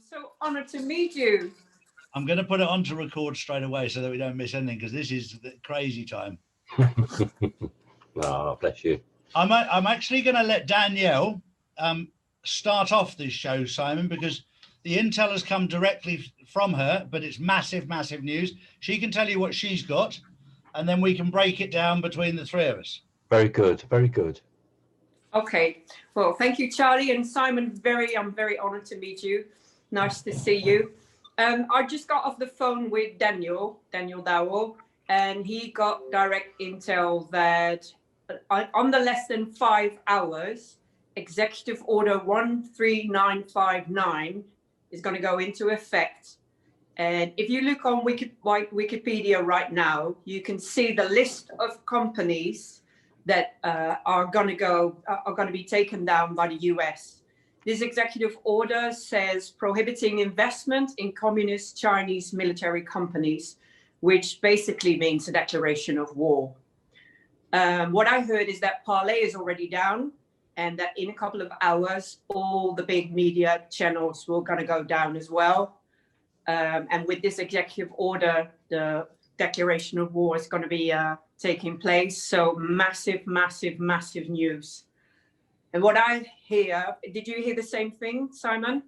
so honored to meet you. I'm going to put it on to record straight away so that we don't miss anything, because this is the crazy time. Oh, bless you. I'm actually going to let Danielle start off this show, Simon, because the intel has come directly from her, but it's massive, massive news. She can tell you what she's got, and then we can break it down between the three of us. Very good, very good. Okay, well, thank you, Charlie and Simon. I'm very honored to meet you. Nice to see you. I just got off the phone with Danielle Dowell, and he got direct intel that under less than 5 hours, Executive Order 13959 is going to go into effect. And if you look on Wikipedia right now, you can see the list of companies that are going to be taken down by the US. This executive order says prohibiting investment in communist Chinese military companies, which basically means a declaration of war. What I heard is that Parlay is already down, and that in a couple of hours, all the big media channels will going to go down as well. And with this executive order, the declaration of war is going to be taking place. So massive, massive, massive news. And what I hear, did you hear the same thing, Simon?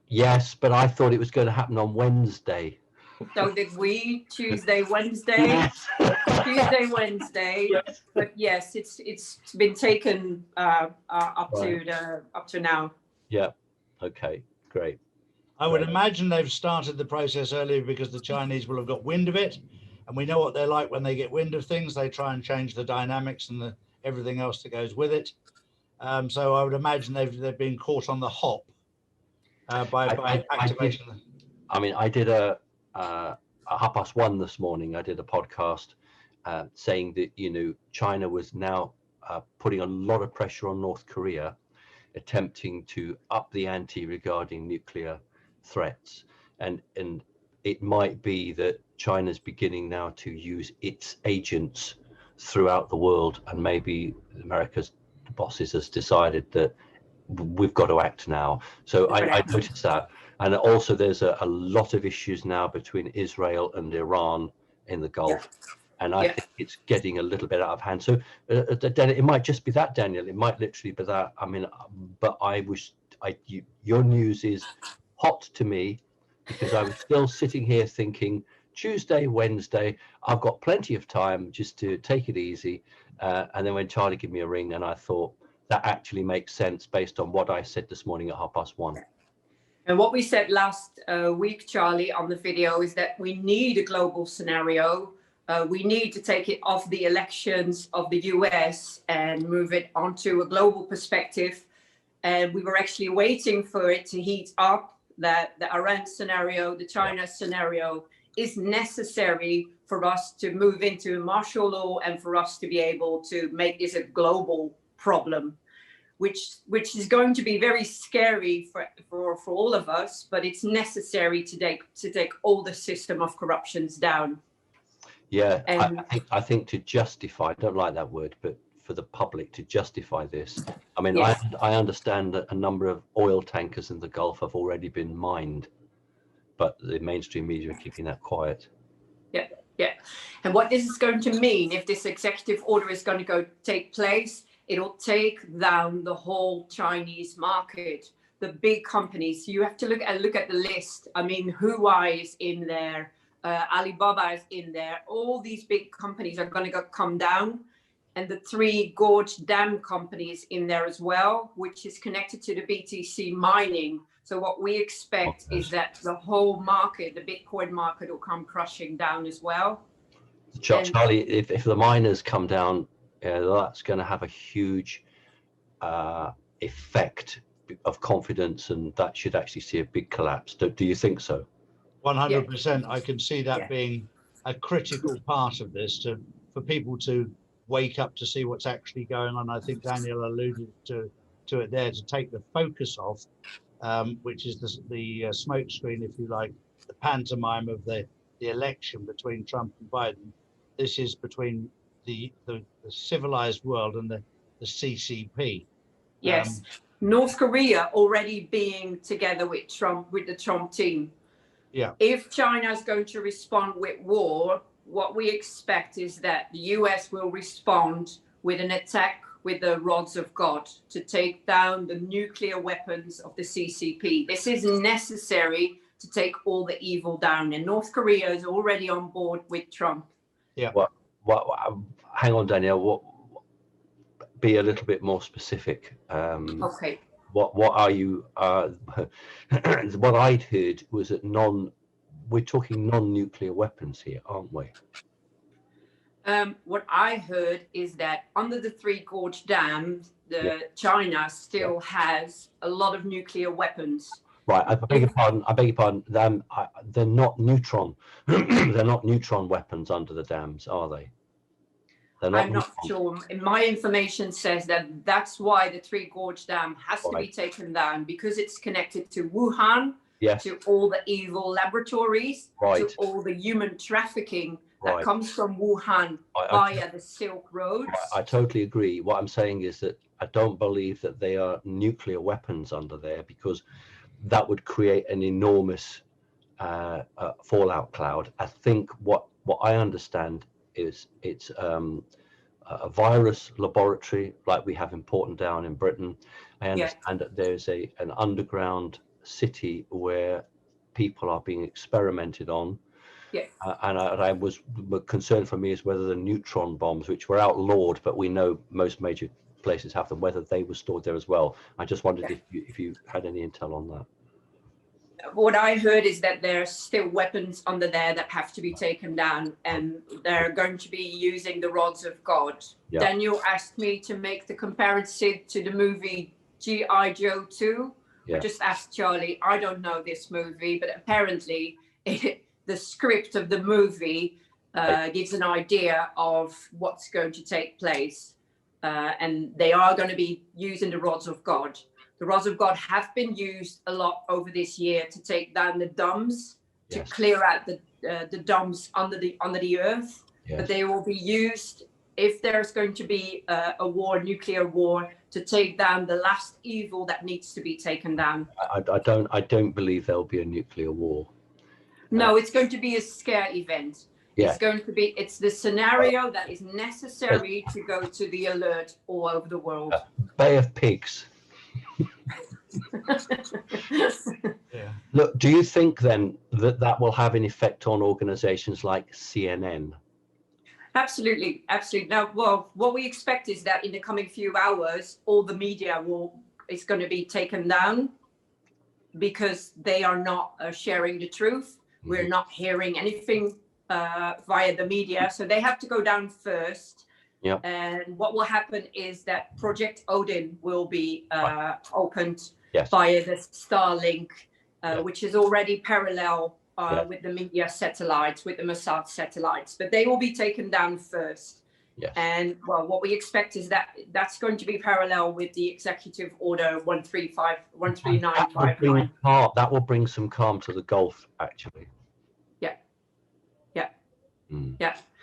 Yes, but I thought it was going to happen on Wednesday. So did we? Tuesday, Wednesday? Yes. Tuesday, Wednesday. Yes. But yes, it's been taken up to now. Yeah. Okay. Great. I would imagine they've started the process earlier because the Chinese will have got wind of it, and we know what they're like when they get wind of things. They try and change the dynamics and everything else that goes with it. So I would imagine they've been caught on the hop by activation. I did a 1:30 this morning. I did a podcast saying that China was now putting a lot of pressure on North Korea, attempting to up the ante regarding nuclear threats, and it might be that China's beginning now to use its agents throughout the world, and maybe America's bosses has decided that we've got to act now. So I noticed that. And also there's a lot of issues now between Israel and Iran in the Gulf. Yeah. And I think it's getting a little bit out of hand. So it might just be that, Daniel. It might literally be that. I mean, but your news is hot to me, because I was still sitting here thinking, Tuesday, Wednesday, I've got plenty of time just to take it easy. And then when Charlie gave me a ring, and I thought that actually makes sense based on what I said this morning at 1:30. And what we said last week, Charlie, on the video is that we need a global scenario. We need to take it off the elections of the US and move it onto a global perspective. And we were actually waiting for it to heat up, that the Iran scenario, the China scenario is necessary for us to move into martial law and for us to be able to make this a global problem, which is going to be very scary for all of us, but it's necessary to take all the system of corruptions down. Yeah, and I think to justify, I don't like that word, but for the public to justify this, I mean, yes. I understand that a number of oil tankers in the Gulf have already been mined, but the mainstream media are keeping that quiet. Yeah. And what this is going to mean, if this executive order is going to take place, it'll take down the whole Chinese market, the big companies. You have to look at the list. I mean, Huawei is in there, Alibaba is in there. All these big companies are going to come down, and the 3 Gorge Dam companies in there as well, which is connected to the BTC mining. So what we expect is that the whole market, the Bitcoin market, will come crushing down as well. Charlie, if the miners come down, that's going to have a huge effect of confidence, and that should actually see a big collapse. Do you think so? 100%. I can see that being a critical part of this, for people to wake up to see what's actually going on. I think Daniel alluded to it there, to take the focus off, which is the smoke screen, if you like, the pantomime of the election between Trump and Biden. This is between the civilized world and the CCP. Yes. North Korea already being together with Trump, with the Trump team. Yeah. If China is going to respond with war, what we expect is that the US will respond with an attack with the rods of God to take down the nuclear weapons of the CCP. This is necessary to take all the evil down, and North Korea is already on board with Trump. Yeah. Hang on, Danielle. Be a little bit more specific. Okay. What are you? What I'd heard was that we're talking non-nuclear weapons here, aren't we? What I heard is that under the Three Gorge Dam, China still has a lot of nuclear weapons. Right, I beg your pardon. They're not neutron. They're not neutron weapons under the dams, are they? I'm not sure. My information says that that's why the Three Gorge Dam has to be taken down, because it's connected to Wuhan, to all the evil laboratories, to all the human trafficking that comes from Wuhan via the Silk Road. I totally agree. What I'm saying is that I don't believe that they are nuclear weapons under there, because that would create an enormous fallout cloud. I think what I understand is it's a virus laboratory like we have in Portondown in Britain. I understand that there's an underground city where people are being experimented on. And I was concerned for me is whether the neutron bombs, which were outlawed, but we know most major places have them, whether they were stored there as well. I just wondered if you had any intel on that. What I heard is that there's still weapons under there that have to be taken down, and they're going to be using the rods of God. Daniel asked me to make the comparison to the movie G.I. Joe 2. I just asked Charlie, I don't know this movie, but apparently the script of the movie gives an idea of what's going to take place. And they are going to be using the rods of God. The rods of God have been used a lot over this year to take down the dams, to clear out the dams under the earth. But they will be used if there's going to be a war, nuclear war, to take down the last evil that needs to be taken down. I don't believe there'll be a nuclear war. No, it's going to be a scare event. It's going to be, it's the scenario that is necessary to go to the alert all over the world. Bay of Pigs. Look, do you think then that will have an effect on organizations like CNN? Absolutely. Now, well, what we expect is that in the coming few hours, all the media is going to be taken down, because they are not sharing the truth. We're not hearing anything via the media, so they have to go down first. And what will happen is that Project Odin will be opened via the Starlink, which is already parallel with the media satellites, with the Mossad satellites, but they will be taken down first. And well, what we expect is that that's going to be parallel with the Executive Order 13959. That will bring some calm to the Gulf, actually.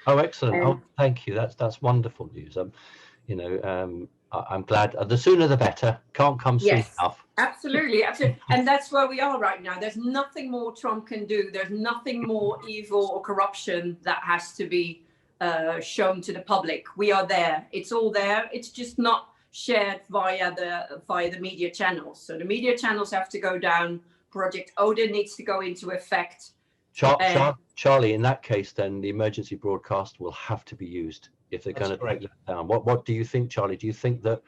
Oh, excellent. Oh, thank you. That's wonderful news. I'm glad. The sooner the better. Can't come soon enough. Absolutely. And that's where we are right now. There's nothing more Trump can do. There's nothing more evil or corruption that has to be shown to the public. We are there. It's all there. It's just not shared via the media channels. So the media channels have to go down. Project Odin needs to go into effect. Charlie, in that case, then the emergency broadcast will have to be used if they're going to take that down. What do you think, Charlie? Do you think that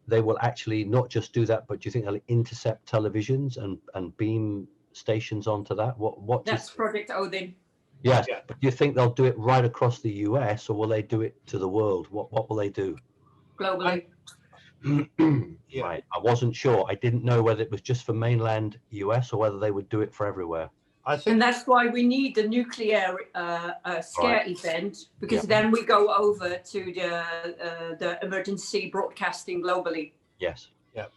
they will actually not just do that, but do you think they'll intercept televisions and beam stations onto that? That's Project Odin. Yes, but do you think they'll do it right across the US, or will they do it to the world? What will they do? Globally. Right, I wasn't sure. I didn't know whether it was just for mainland US or whether they would do it for everywhere. And that's why we need the nuclear scare event, because then we go over to the emergency broadcasting globally. Yeah,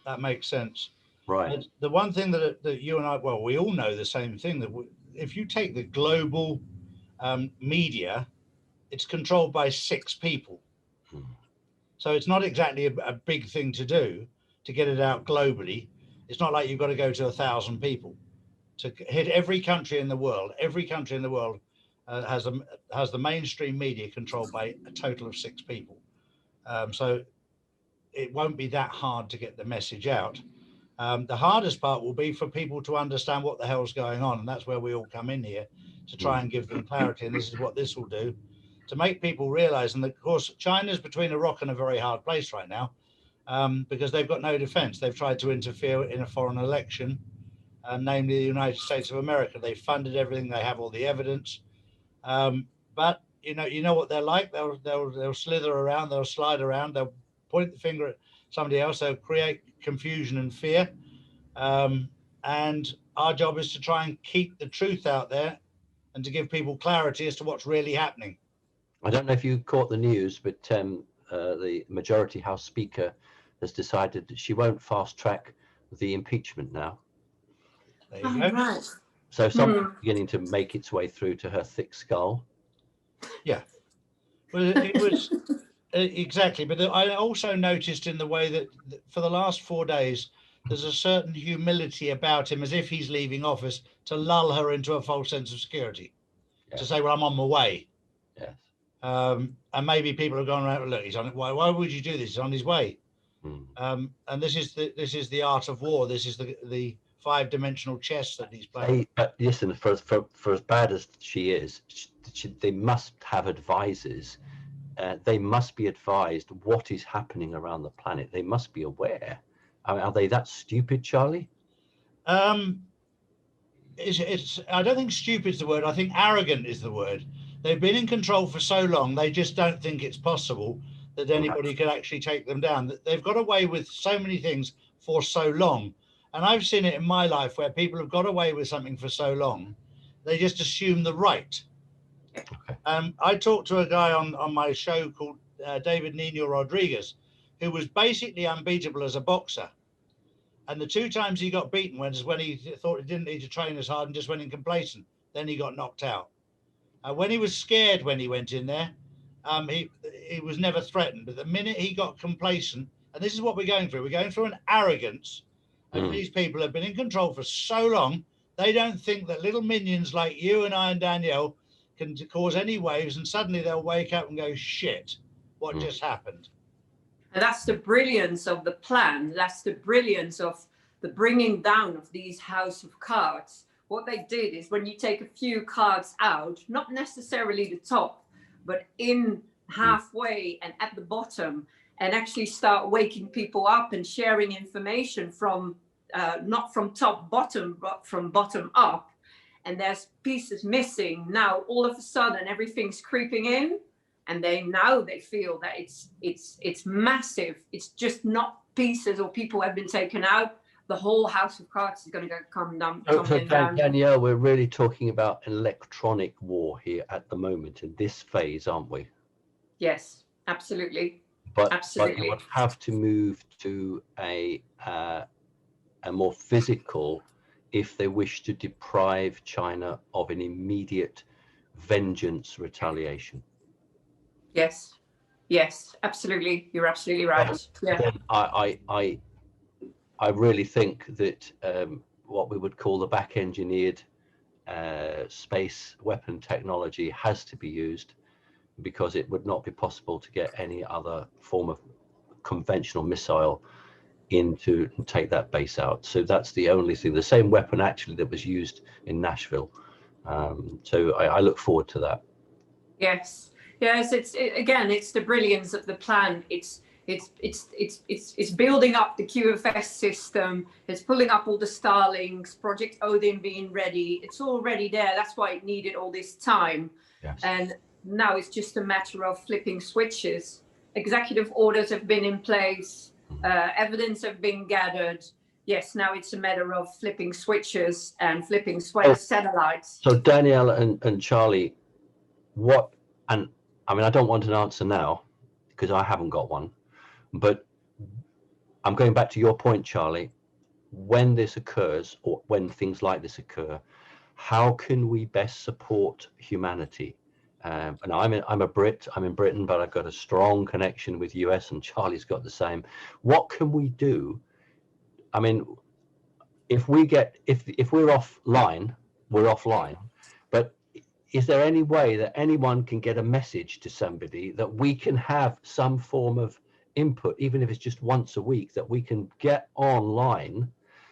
that makes sense. Right. The one thing that you and I, well, we all know the same thing, that if you take the global media, it's controlled by 6 people. So it's not exactly a big thing to do to get it out globally. It's not like you've got to go to 1,000 people to hit every country in the world. Every country in the world has the mainstream media controlled by a total of 6 people. So it won't be that hard to get the message out. The hardest part will be for people to understand what the hell's going on, and that's where we all come in here to try and give them clarity. And this is what this will do, to make people realize. And of course, China's between a rock and a very hard place right now, because they've got no defense. They've tried to interfere in a foreign election, namely the United States of America. They funded everything. They have all the evidence, but you know what they're like. They'll slither around. They'll slide around. They'll point the finger at somebody else. They'll create confusion and fear. And our job is to try and keep the truth out there and to give people clarity as to what's really happening. I don't know if you caught the news, but the Majority House Speaker has decided that she won't fast track the impeachment now. There you go. Right. So something's beginning to make its way through to her thick skull. Yeah. Well, it was exactly. But I also noticed in the way that for the last 4 days, there's a certain humility about him, as if he's leaving office, to lull her into a false sense of security, to say, well, I'm on my way. Yes. And maybe people have gone around, look, he's on it. Why would you do this? He's on his way. And this is the art of war. This is the 5-dimensional chess that he's playing. But listen, for as bad as she is, they must have advisors. They must be advised what is happening around the planet. They must be aware. I mean, are they that stupid, Charlie? It's I don't think stupid is the word. I think arrogant is the word. They've been in control for so long, they just don't think it's possible that anybody could actually take them down. They've got away with so many things for so long. And I've seen it in my life where people have got away with something for so long, they just assume the right. Okay. I talked to a guy on my show called David Nino Rodriguez, who was basically unbeatable as a boxer. And the 2 times he got beaten was when he thought he didn't need to train as hard and just went in complacent. Then he got knocked out. When he was scared when he went in there, he was never threatened. But the minute he got complacent, and this is what we're going through, we're going through an arrogance. And these people have been in control for so long, they don't think that little minions like you and I and Danielle can cause any waves, and suddenly they'll wake up and go, shit, what just happened? And that's the brilliance of the plan. That's the brilliance of the bringing down of these house of cards. What they did is when you take a few cards out, not necessarily the top, but in halfway and at the bottom, and actually start waking people up and sharing information from not from top bottom, but from bottom up. And there's pieces missing. Now all of a sudden everything's creeping in, and they feel that it's massive. It's just not pieces or people have been taken out. The whole house of cards is going to come down. Danielle, we're really talking about electronic war here at the moment in this phase, aren't we? Yes, absolutely. But Absolutely. you would have to move to a more physical if they wish to deprive China of an immediate vengeance retaliation. Yes, absolutely. You're absolutely right. Yeah. I really think that what we would call the back-engineered space weapon technology has to be used, because it would not be possible to get any other form of conventional missile in to take that base out. So that's the only thing. The same weapon actually that was used in Nashville. So I look forward to that. Yes. It's the brilliance of the plan. It's building up the QFS system. It's pulling up all the Starlinks, Project Odin being ready. It's already there. That's why it needed all this time. Yes. And now it's just a matter of flipping switches. Executive orders have been in place. Evidence have been gathered. Yes, now it's a matter of flipping switches and flipping satellites. So Danielle and Charlie, I don't want an answer now because I haven't got one, but I'm going back to your point, Charlie. When this occurs, or when things like this occur, how can we best support humanity? And I'm a Brit, I'm in Britain, but I've got a strong connection with US, and Charlie's got the same. What can we do I mean, if we're offline, we're offline. But is there any way that anyone can get a message to somebody that we can have some form of input, even if it's just once a week, that we can get online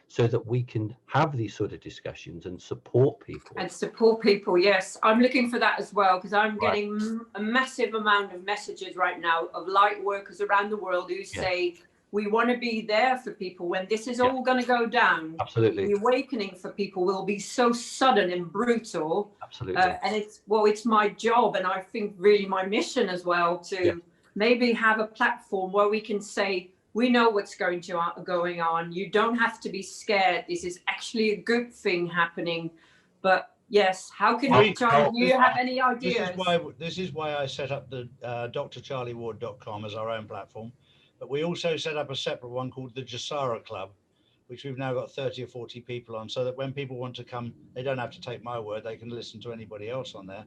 so that we can have these sort of discussions and support people? And support people, yes. I'm looking for that as well, because I'm getting a massive amount of messages right now of light workers around the world who say, we want to be there for people when this is all going to go down. Absolutely. The awakening for people will be so sudden and brutal. Absolutely. And it's my job, and I think really my mission as well, to maybe have a platform where we can say, we know what's going on. You don't have to be scared. This is actually a good thing happening. But yes, how can we, Charlie, do you have any ideas? This is why I set up the drcharlieward.com as our own platform. But we also set up a separate one called the Jasara Club, which we've now got 30 or 40 people on, so that when people want to come, they don't have to take my word, they can listen to anybody else on there.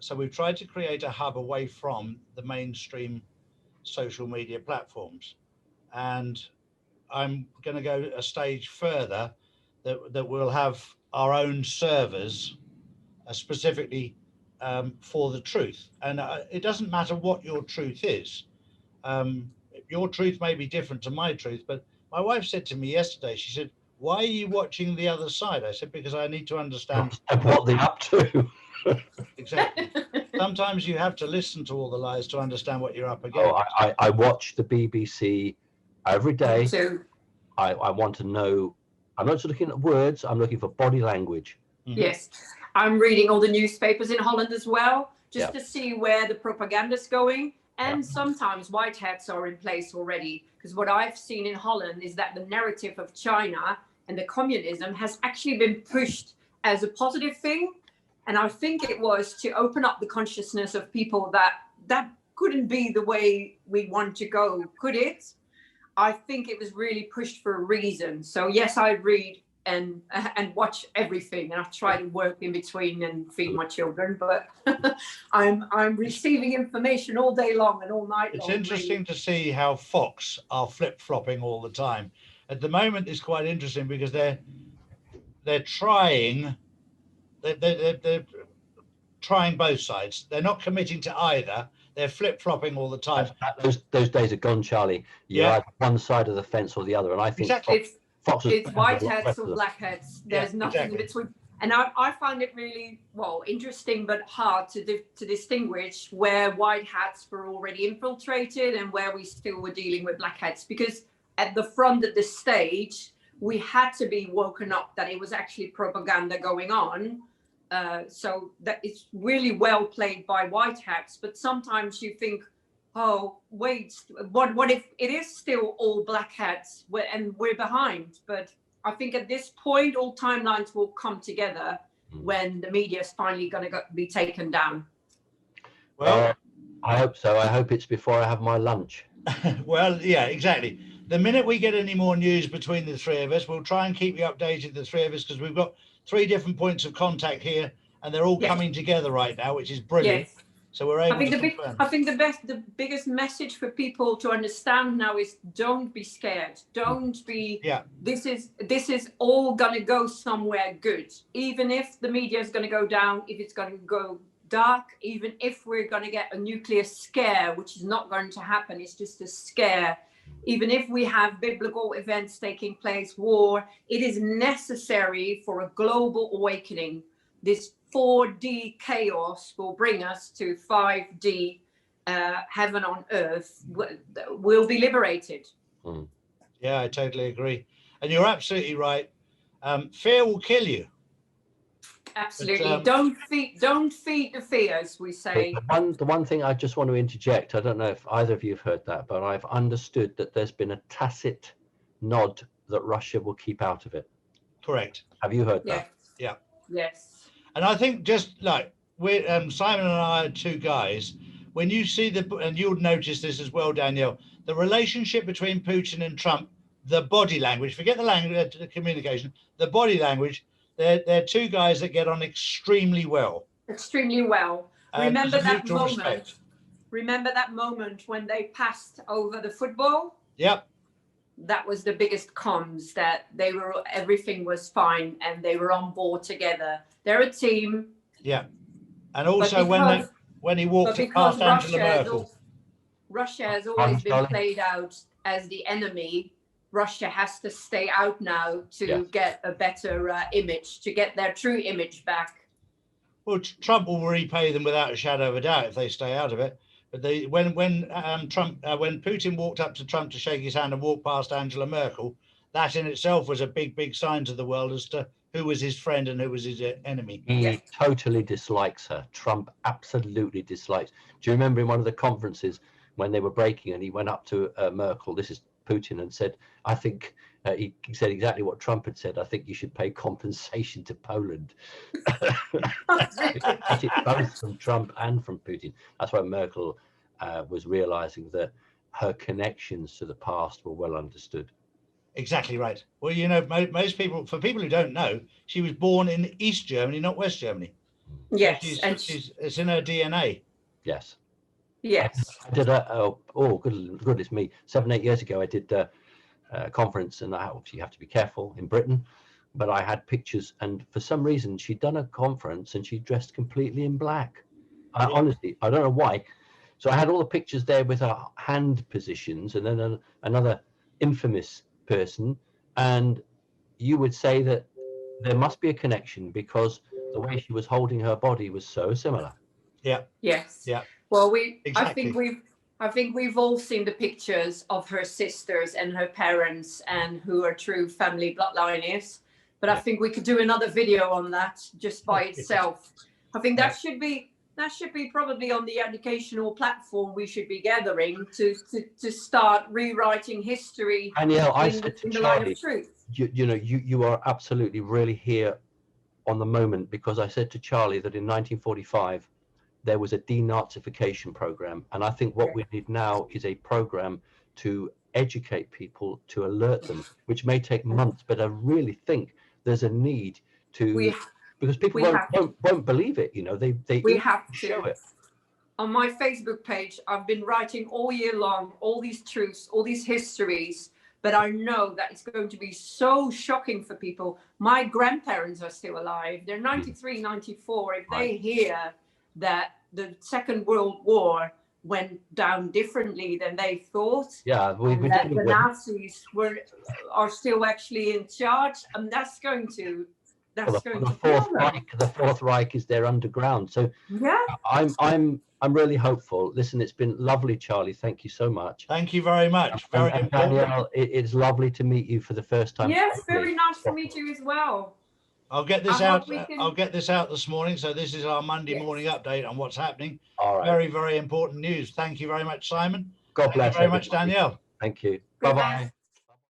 So we've tried to create a hub away from the mainstream social media platforms. And I'm going to go a stage further, that we'll have our own servers specifically for the truth. And it doesn't matter what your truth is. Your truth may be different to my truth, but my wife said to me yesterday, she said, why are you watching the other side? I said, because I need to understand what they're up to. Exactly. Sometimes you have to listen to all the lies to understand what you're up against. I watch the BBC every day. I want to know. I'm not just looking at words, I'm looking for body language. Yes, I'm reading all the newspapers in Holland as well, just to see where the propaganda's going. And sometimes white hats are in place already, because what I've seen in Holland is that the narrative of China and the communism has actually been pushed as a positive thing. And I think it was to open up the consciousness of people that couldn't be the way we want to go, could it? I think it was really pushed for a reason. So yes, I read and watch everything, and I try to work in between and feed my children, but I'm receiving information all day long and all night long. It's interesting to see how Fox are flip-flopping all the time. At the moment, it's quite interesting because they're trying both sides. They're not committing to either. They're flip-flopping all the time. Those days are gone, Charlie. You're either one side of the fence or the other, and I think exactly. It's white hats or black hats. There's nothing in between. And I find it really, interesting but hard to distinguish where white hats were already infiltrated and where we still were dealing with black hats. Because at the front of the stage, we had to be woken up that it was actually propaganda going on. So that it's really well played by white hats. But sometimes you think, oh, wait, what if it is still all black hats and we're behind? But I think at this point, all timelines will come together when the media is finally going to be taken down. Well, I hope so. I hope it's before I have my lunch. Well, yeah, exactly. The minute we get any more news between the three of us, we'll try and keep you updated, the three of us, because we've got 3 different points of contact here, and they're all coming together right now, which is brilliant. Yes. So we're able I think the biggest message for people to understand now is don't be scared. Don't be. Yeah. This is all gonna go somewhere good. Even if the media is gonna go down, if it's gonna go dark, even if we're gonna get a nuclear scare, which is not going to happen. It's just a scare. Even if we have biblical events taking place, war, it is necessary for a global awakening. This 4D chaos will bring us to 5D heaven on earth. We'll be liberated. Yeah, I totally agree. And you're absolutely right. Fear will kill you. Absolutely. But, don't feed the fears, we say. The one thing I just want to interject, I don't know if either of you have heard that, but I've understood that there's been a tacit nod that Russia will keep out of it. Correct. Have you heard that? Yeah. Yes. And I think just like we're Simon and I are 2 guys, when you see and you'll notice this as well, Danielle, the relationship between Putin and Trump, the body language, forget the language, the communication, the body language, they're 2 guys that get on extremely well. Extremely well. Remember that moment. Respect. Remember that moment when they passed over the football? Yep. that was the biggest cons, that everything was fine and they were on board together. They're a team. Yeah. And also when he walked past Angela Merkel. Russia has always been played out as the enemy. Russia has to stay out now to get a better image, to get their true image back. Well, Trump will repay them without a shadow of a doubt if they stay out of it. But when Putin walked up to Trump to shake his hand and walked past Angela Merkel, that in itself was a big sign to the world as to who was his friend and who was his enemy. He totally dislikes her. Trump absolutely dislikes. Do you remember in one of the conferences when they were breaking and he went up to Merkel, this is Putin, and said, I think, he said exactly what Trump had said, I think you should pay compensation to Poland. Both from Trump and from Putin. That's why Merkel was realizing that her connections to the past were well understood. Exactly right. Well, you know, most people, for people who don't know, she was born in East Germany, not West Germany. Yes. It's in her DNA. Yes. Yes. I did goodness me, 7-8 years ago, I did a conference, and obviously you have to be careful in Britain, but I had pictures, and for some reason she'd done a conference and she dressed completely in black. Honestly, I don't know why. So I had all the pictures there with her hand positions, and then another infamous person, and you would say that there must be a connection because the way she was holding her body was so similar. Yeah. Yes. Yeah. Well, exactly. I think we've all seen the pictures of her sisters and her parents and who her true family bloodline is. But I think we could do another video on that just by itself. I think that should be probably on the educational platform we should be gathering to start rewriting history. Danielle, I said to in the Charlie, line of truth. You are absolutely really here on the moment, because I said to Charlie that in 1945 there was a denazification program, and I think what we need now is a program to educate people, to alert them, which may take months, but I really think there's a need to, because people won't believe it, you know, they have to show it. On my Facebook page, I've been writing all year long all these truths, all these histories, but I know that it's going to be so shocking for people. My grandparents are still alive. They're 93, 94. If they hear that the Second World War went down differently than they thought, that the Nazis are still actually in charge, and that's going to the Fourth Reich is there underground. So I'm really hopeful. Listen, it's been lovely, Charlie. Thank you so much. Thank you very much. Very important. Danielle, it's lovely to meet you for the first time. Yes, very nice to meet you as well. I'll get this out. I'll get this out this morning. So this is our Monday morning update on what's happening. All right. Very important news. Thank you very much, Simon. God bless. Thank you very much, Danielle. Thank you. Bye-bye.